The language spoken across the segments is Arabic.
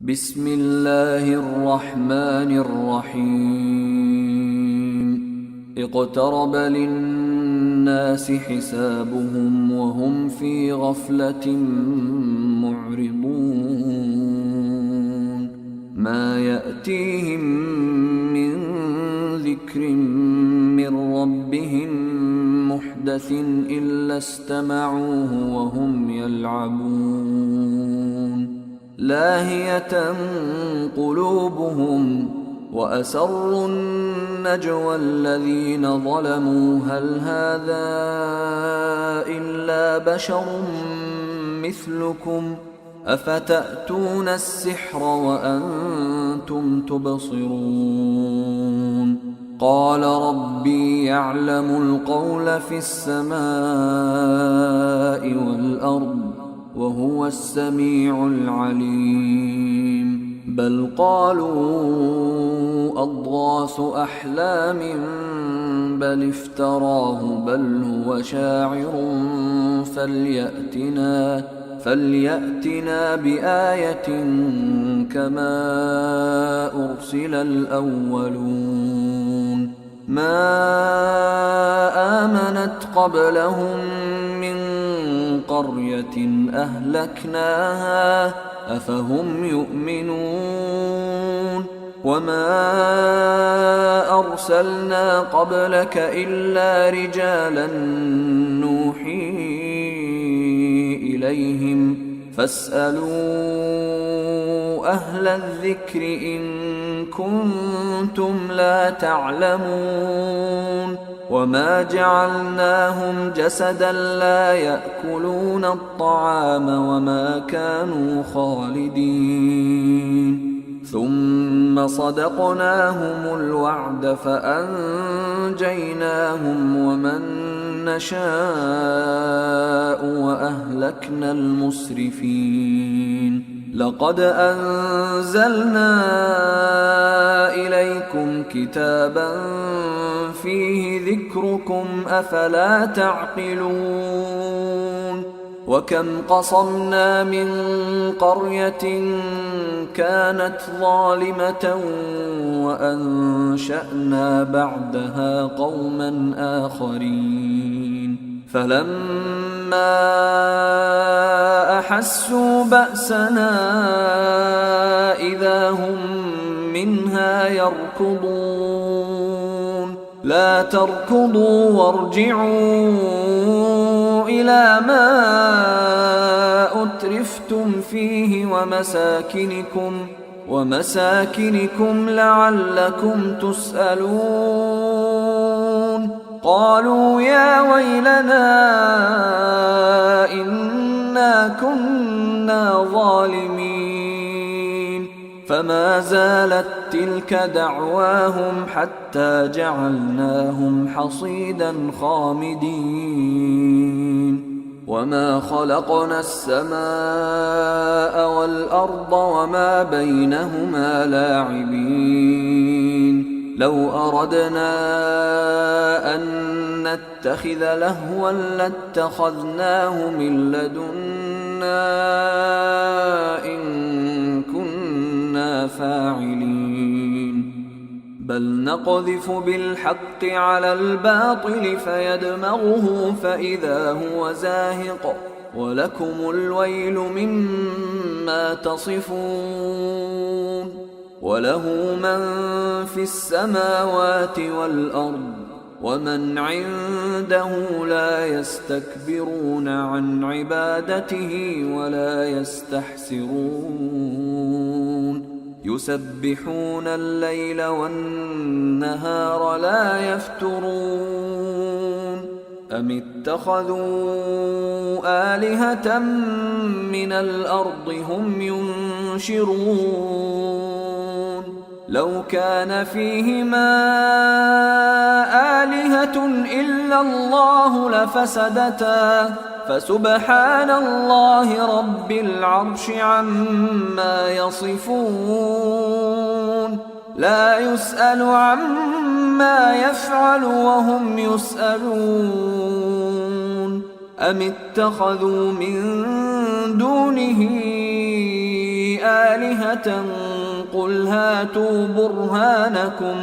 بسم الله الرحمن الرحيم اقترب للناس حسابهم وهم في غفلة معرضون ما يأتيهم من ذكر من ربهم محدث إلا استمعوه وهم يلعبون لاهية قلوبهم وأسروا النجوى الذين ظلموا هل هذا إلا بشر مثلكم أفتأتون السحر وأنتم تبصرون قال ربي يعلم القول في السماء والأرض وهو السميع العليم بل قالوا أضغاث أحلام بل افتراه بل هو شاعر فليأتنا بآية كما أرسل الأولون ما آمنت قبلهم من قرية أهلكناها أفهم يؤمنون وما أرسلنا قبلك إلا رجالا نوحي إليهم فاسألوا أهل الذكر إن كنتم لا تعلمون وما جعلناهم جسدا لا يأكلون الطعام وما كانوا خالدين ثم صدقناهم الوعد فأنجيناهم ومن نشاء وأهلكنا المسرفين لقد أنزلنا إليكم كتابا فيه ذكركم أفلا تعقلون وكم قصمنا من قرية كانت ظالمة وأنشأنا بعدها قوما آخرين فلما أحسوا بأسنا إذا هم منها يركضون لا تركضوا وارجعوا إلى ما أترفتم فيه ومساكنكم لعلكم تسألون قالوا يا ويلنا إنا كنا ظالمين فما زالت تلك دعواهم حتى جعلناهم حصيدا خامدين وما خلقنا السماء والأرض وما بينهما لاعبين لو أردنا أن نتخذ لهوا لاتخذناه من لدنا إن كنا فاعلين بل نقذف بالحق على الباطل فيدمغه فإذا هو زاهق ولكم الويل مما تصفون وله من في السماوات والأرض ومن عنده لا يستكبرون عن عبادته ولا يستحسرون يسبحون الليل والنهار لا يفترون أم اتخذوا آلهة من الأرض هم ينشرون لو كان فيهما آلهة إلا الله لفسدتا فسبحان الله رب العرش عما يصفون لا يسأل عما يفعل وهم يسألون أم اتخذوا من دونه آلهة قل هاتوا برهانكم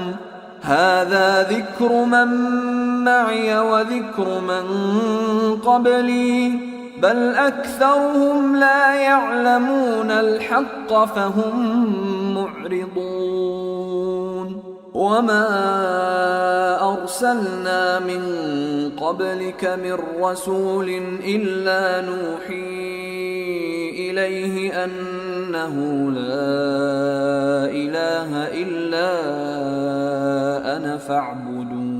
هذا ذكر من معي وذكر من قبلي بل أكثرهم لا يعلمون الحق فهم معرضون وما أرسلنا من قبلك من رسول إلا نوحي إليه أنه لا إله إلا أنا فاعبدون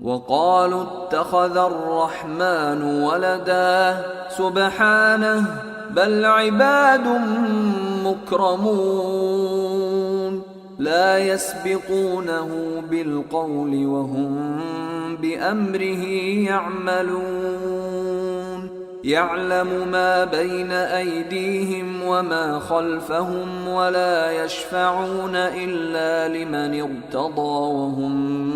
وقالوا اتخذ الرحمن ولدا سبحانه بل عباد مكرمون لا يسبقونه بالقول وهم بأمره يعملون يعلم ما بين أيديهم وما خلفهم ولا يشفعون إلا لمن ارتضى وهم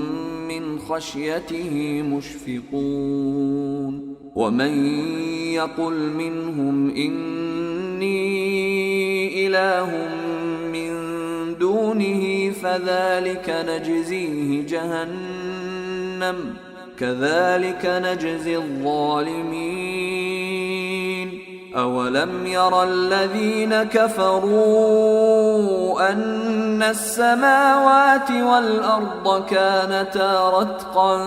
من خشيته مشفقون ومن يقل منهم إني إله من دونه فذلك نجزيه جهنم كذلك نجزي الظالمين أولم ير الذين كفروا أن السماوات والأرض كانتا رتقا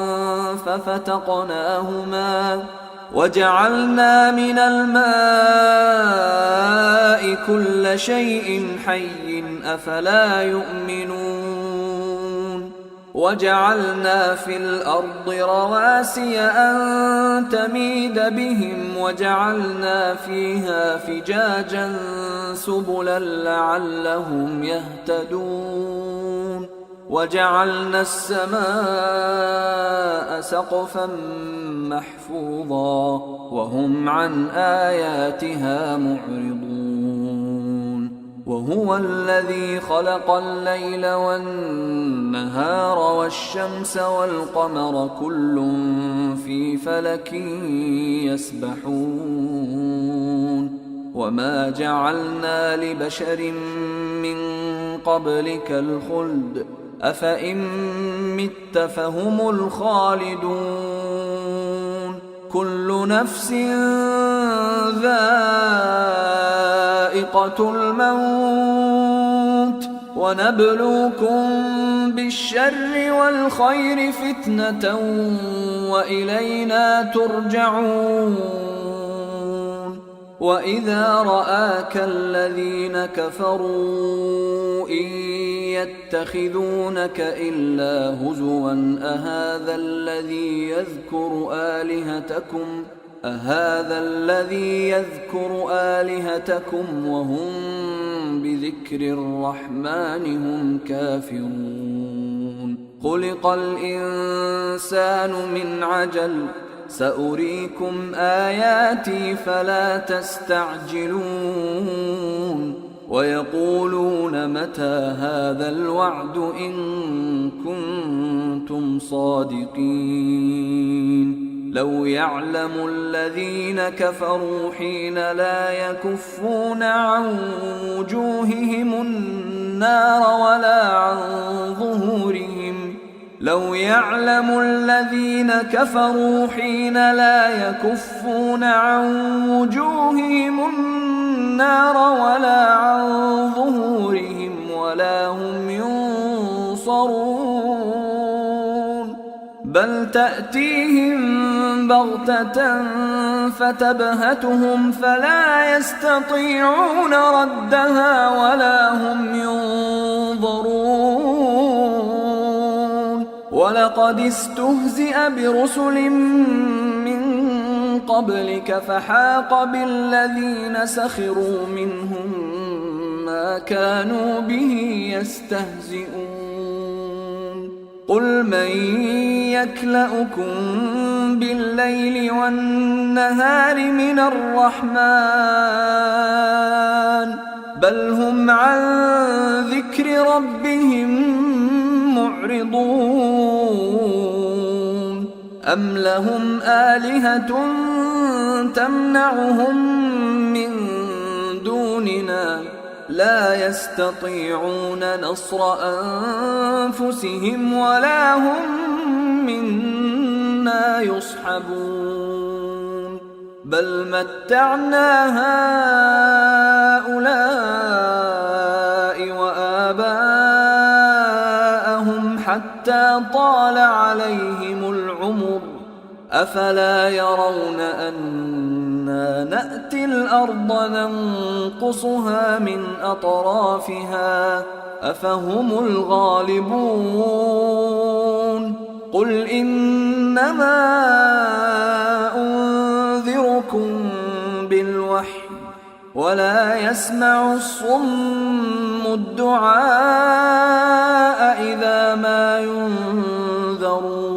ففتقناهما وجعلنا من الماء كل شيء حي أفلا يؤمنون وجعلنا في الأرض رواسي أن تميد بهم وجعلنا فيها فجاجا سبلا لعلهم يهتدون وجعلنا السماء سقفا محفوظا وهم عن آياتها معرضون وهو الذي خلق الليل والنهار والشمس والقمر كل في فلك يسبحون وما جعلنا لبشر من قبلك الخلد أفإن مت فهم الخالدون كل نفس ذائقة الموت ونبلوكم بالشر والخير فتنة وإلينا ترجعون وإذا رآك الذين كفروا إن يتخذونك إلا هزوا أهذا الذي يذكر آلهتكم وهم بذكر الرحمن هم كافرون خلق الإنسان من عجل سأريكم آياتي فلا تستعجلون ويقولون متى هذا الوعد إن كنتم صادقين لو يعلم الذين كفروا حين لا يكفون عن وجوههم النار ولا عن ظهورهم لو يعلم الذين كفروا حين لا يكفون عن وجوههم النار ولا عن ظهورهم ولا هم ينصرون بل تأتيهم بغتة فتبهتهم فلا يستطيعون ردها ولا هم ينظرون ولقد استهزئ برسل من قبلك فحاق بالذين سخروا منهم ما كانوا به يستهزئون قل من يكلؤكم بالليل والنهار من الرحمن بل هم عن ذكر ربهم معرضون أم لهم آلهة تمنعهم من دون دوننا لا يستطيعون نصر أنفسهم ولا هم منا يصحبون بل متعنا هؤلاء وآباءهم حتى طال عليهم العمر أفلا يرون أنا نأتي الأرض ننقصها من أطرافها أفهم الغالبون قل إنما أنذركم بالوحي ولا يسمع الصم الدعاء إذا ما ينذرون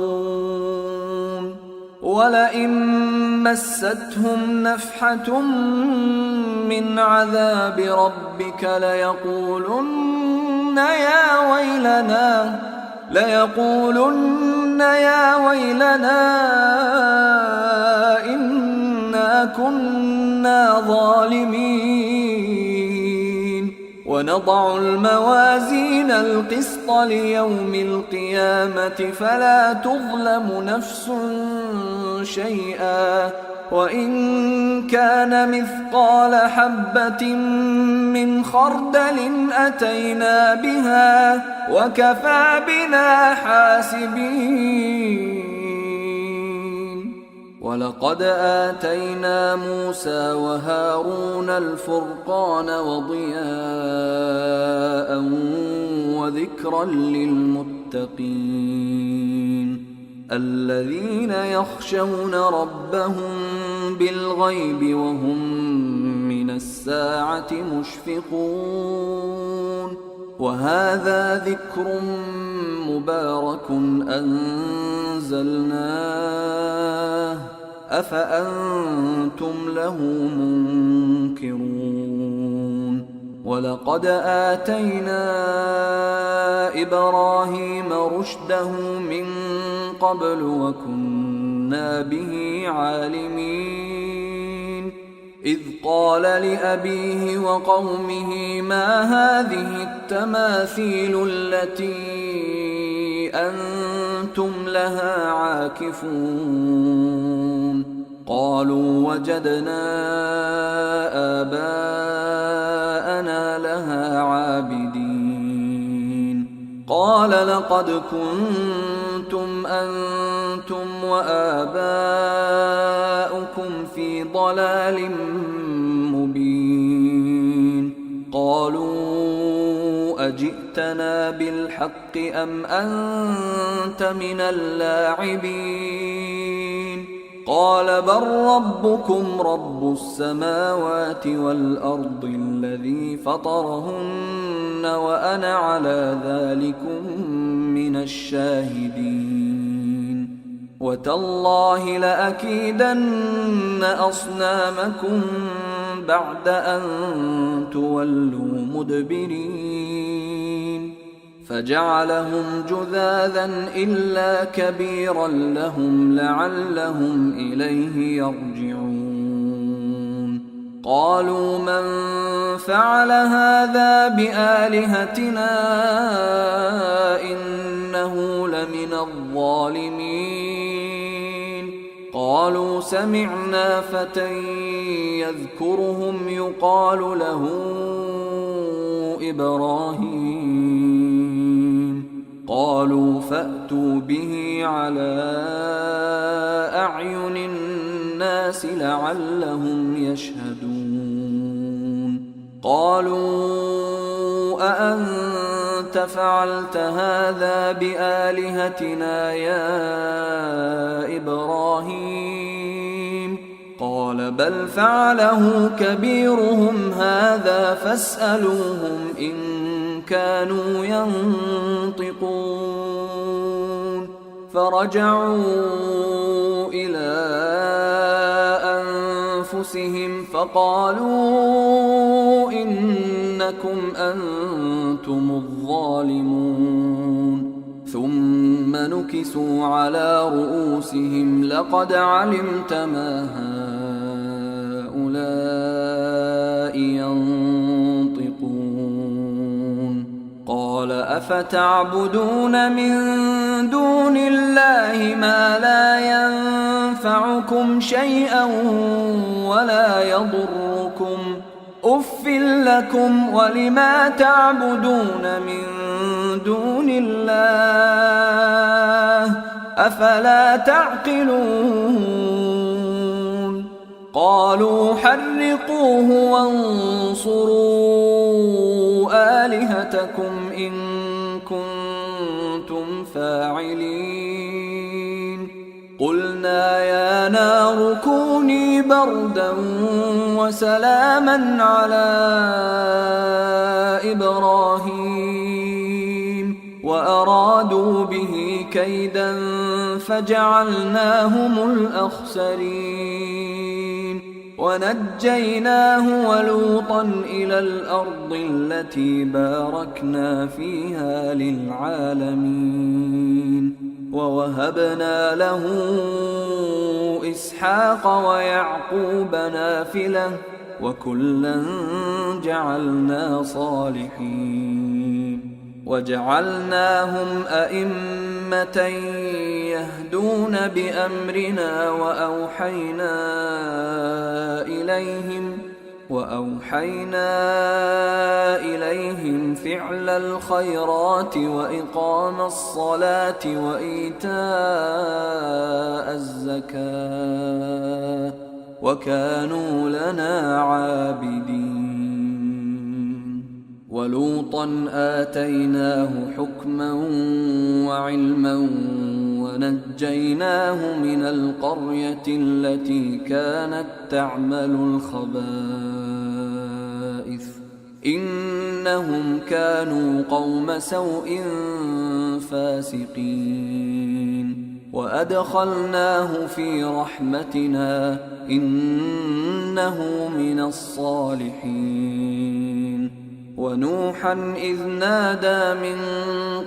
ولئن مستهم نفحة من عذاب ربك ليقولن يا ويلنا إنا كنا ظالمين ونضع الموازين القسط ليوم القيامة فلا تظلم نفس شيئا وإن كان مثقال حبة من خردل أتينا بها وكفى بنا حاسبين ولقد آتينا موسى وهارون الفرقان وضياء وذكرا للمتقين الذين يخشون ربهم بالغيب وهم من الساعة مشفقون وهذا ذكر مبارك أنزلناه أفأنتم له منكرون ولقد آتينا إبراهيم رشده من قبل وكنا به عالمين إذ قال لأبيه وقومه ما هذه التماثيل التي أنتم لها عاكفون قالوا وجدنا آباءنا لها عابدين قال لقد كنتم أنتم وآباؤكم في ضلال مبين قالوا أجئتنا بالحق أم أنت من اللاعبين قال بل ربكم رب السماوات والأرض الذي فطرهن وأنا على ذلكم من الشاهدين وتالله لأكيدن أصنامكم بعد أن تولوا مدبرين فجعلهم جذاذا إلا كبيرا لهم لعلهم إليه يرجعون قالوا من فعل هذا بآلهتنا إنه لمن الظالمين قالوا سمعنا فتى يذكرهم يقال له إبراهيم قالوا فأتوا به على أعين الناس لعلهم يشهدون قالوا أأنت فعلت هذا بآلهتنا يا إبراهيم قال بل فعله كبيرهم هذا فاسألوهم إن كانوا ينطقون فرجعوا إلى أنفسهم فقالوا إنكم أنتم الظالمون ثم نكسوا على رؤوسهم لقد علمت ما هؤلاء ينطقون أفتعبدون من دون الله ما لا ينفعكم شيئا ولا يضركم أف لكم ولما تعبدون من دون الله أفلا تعقلون قالوا حرقوه وانصروا آلهتكم إن كنتم فاعلين قلنا يا نار كوني بردا وسلاما على إبراهيم وأرادوا به كيدا فجعلناهم الأخسرين ونجيناه ولوطا إلى الأرض التي باركنا فيها للعالمين ووهبنا له إسحاق ويعقوب نافلة وكلا جعلنا صالحين وجعلناهم أئمة يهدون بأمرنا وأوحينا إليهم فعل الخيرات وإقام الصلاة وإيتاء الزكاة وكانوا لنا عابدين ولوطا آتيناه حكما وعلما ونجيناه من القرية التي كانت تعمل الخبائث إنهم كانوا قوم سوء فاسقين وأدخلناه في رحمتنا إنه من الصالحين ونوحا إذ نادى من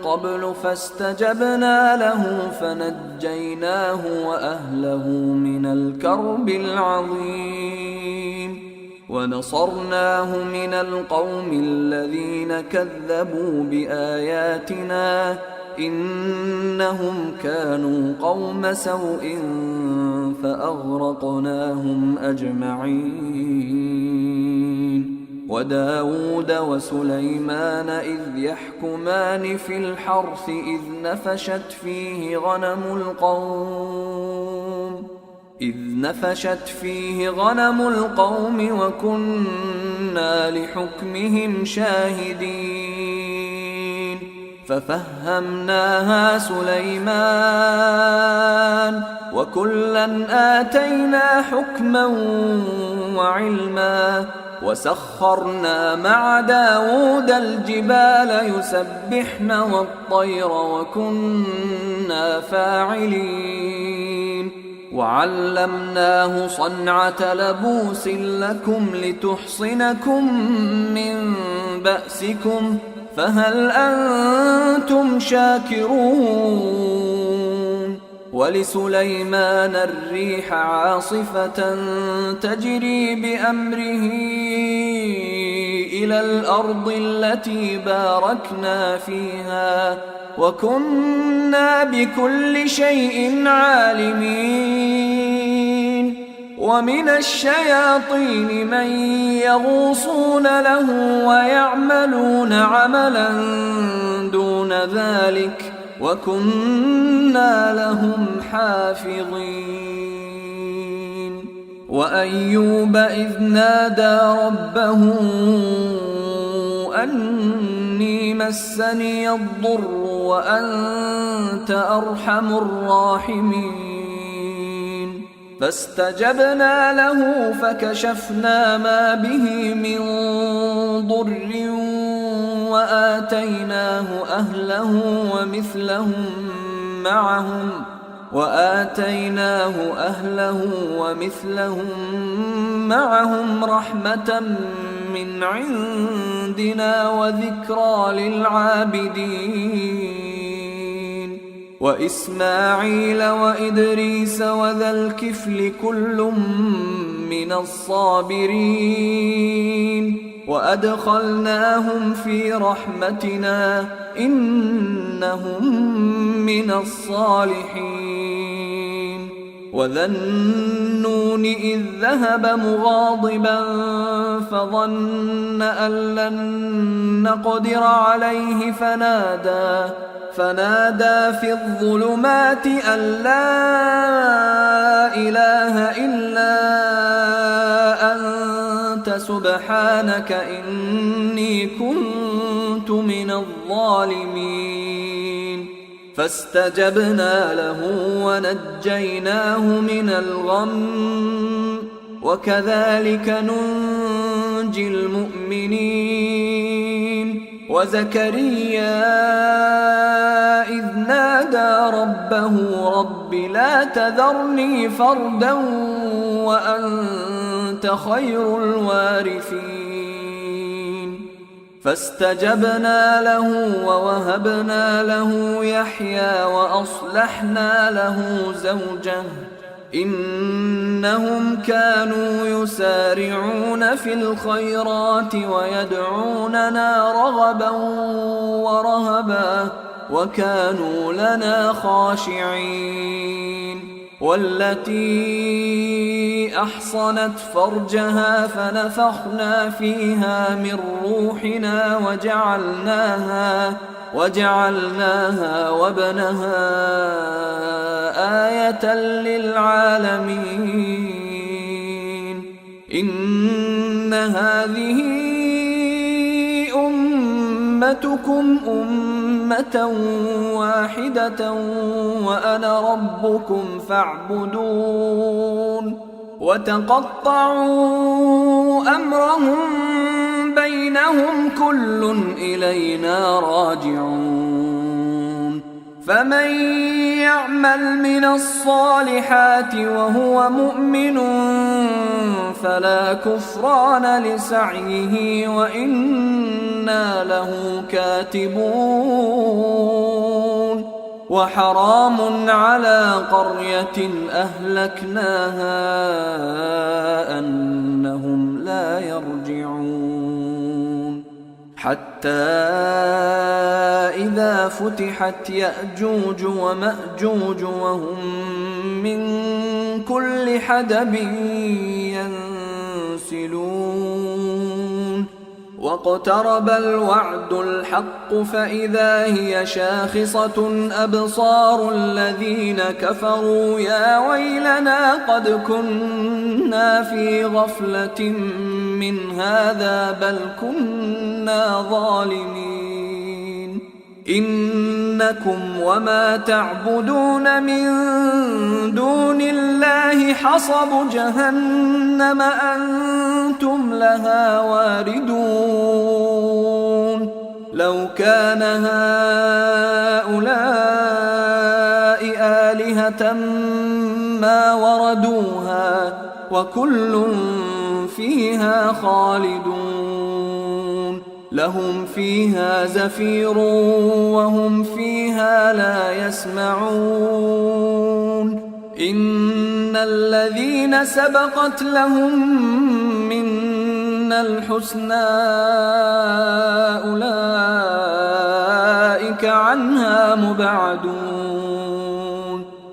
قبل فاستجبنا له فنجيناه وأهله من الكرب العظيم ونصرناه من القوم الذين كذبوا بآياتنا إنهم كانوا قوم سوء فأغرقناهم أجمعين وداود وسليمان إذ يحكمان في الحرث إذ نفشت فيه غنم القوم وكنا لحكمهم شاهدين ففهمناها سليمان وكلا آتينا حكما وعلما وسخرنا مع داود الجبال يسبحن والطير وكنا فاعلين وعلمناه صنعة لبوس لكم لتحصنكم من بأسكم فهل أنتم شاكرون ولسليمان الريح عاصفة تجري بأمره إلى الأرض التي باركنا فيها وكنا بكل شيء عالمين ومن الشياطين من يغوصون له ويعملون عملا دون ذلك وكنا لهم حافظين وأيوب إذ نادى ربه أني مسني الضر وأنت أرحم الراحمين فاستجبنا له فكشفنا ما به من ضر وآتيناه أهله ومثلهم معهم رحمة من عندنا وذكرى للعابدين وإسماعيل وإدريس وذا الكفل كل من الصابرين وأدخلناهم في رحمتنا إنهم من الصالحين. وذا النون إذ ذهب مغاضبا فظن أن لن نقدر عليه فنادى في الظلمات أن لا إله إلا أنت سبحانك إني كنت من الظالمين. فاستجبنا له ونجيناه من الغم وكذلك ننجي المؤمنين. وزكريا إذ نادى ربه رب لا تذرني فردا وأنت خير الوارثين. فاستجبنا له ووهبنا له يحيى وأصلحنا له زوجه إنهم كانوا يسارعون في الخيرات ويدعوننا رغبا ورهبا وكانوا لنا خاشعين. والتي أحصنت فرجها فنفخنا فيها من روحنا وجعلناها وابنها آية للعالمين. إن هذه أمتكم أمة واحدة وأنا ربكم فاعبدون. وتقطعوا أمرهم بينهم كل إلينا راجعون. فمن يعمل من الصالحات وهو مؤمن فلا كفران لسعيه وإنا له كاتبون. وحرام على قرية أهلكناها أنهم لا يرجعون. حتى إذا فتحت يأجوج ومأجوج وهم من كل حدب ينسلون. واقترب الوعد الحق فإذا هي شاخصة أبصار الذين كفروا يا ويلنا قد كنا في غفلة من هذا بل كنا ظالمين. إنكم وما تعبدون من دون الله حصب جهنم أنتم لها واردون. لو كان هؤلاء آلهة ما وردوها وكل فيها خالدون. لهم فيها زفير وهم فيها لا يسمعون. إن الذين سبقت لهم منا الحسنى أولئك عنها مبعدون.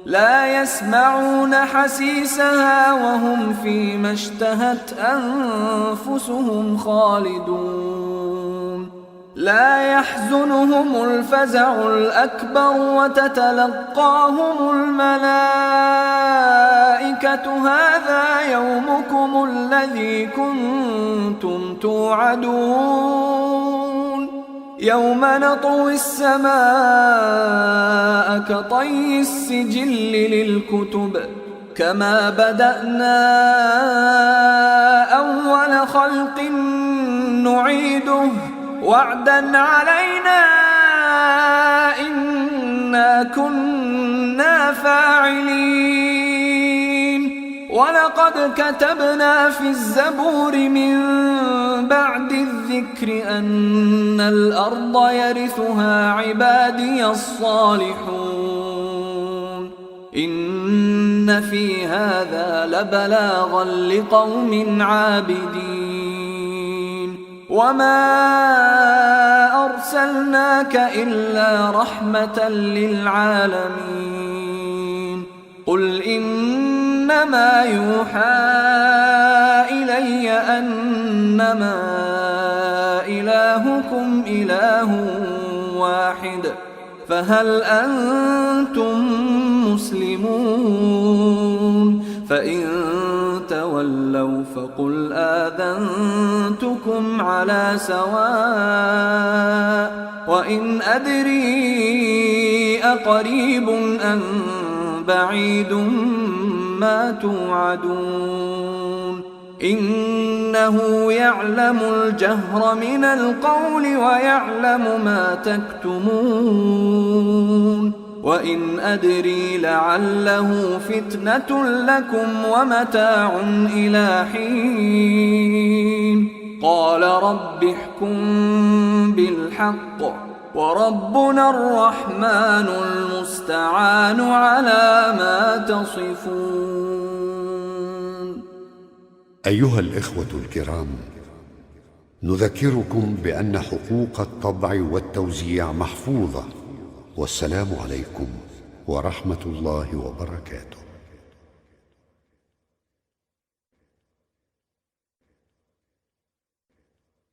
لا يسمعون حسيسها وهم فيما اشتهت أنفسهم خالدون. لا يحزنهم الفزع الأكبر وتتلقاهم الملائكة هذا يومكم الذي كنتم توعدون. يوم نطوي السماء كطي السجل للكتب كما بدأنا أول خلق نعيده وعدا علينا إنا كنا فاعلين. ولقد كتبنا في الزبور من بعد الذكر أن الأرض يرثها عبادي الصالحون. إن في هذا لبلاغا لقوم عابدين. وما أرسلناك إلا رحمة للعالمين قل إنما يوحى إلي أنما إلهكم إله واحد فهل أنتم مسلمون فإن تولوا فقل آذنتكم على سواء وإن أدري أقريب أم بعيد ما توعدون إنه يعلم الجهر من القول ويعلم ما تكتمون وإن أدري لعله فتنة لكم ومتاع إلى حين قال رب احكم بالحق وربنا الرحمن المستعان على ما تصفون. أيها الإخوة الكرام، نذكركم بأن حقوق الطبع والتوزيع محفوظة. والسلام عليكم ورحمة الله وبركاته.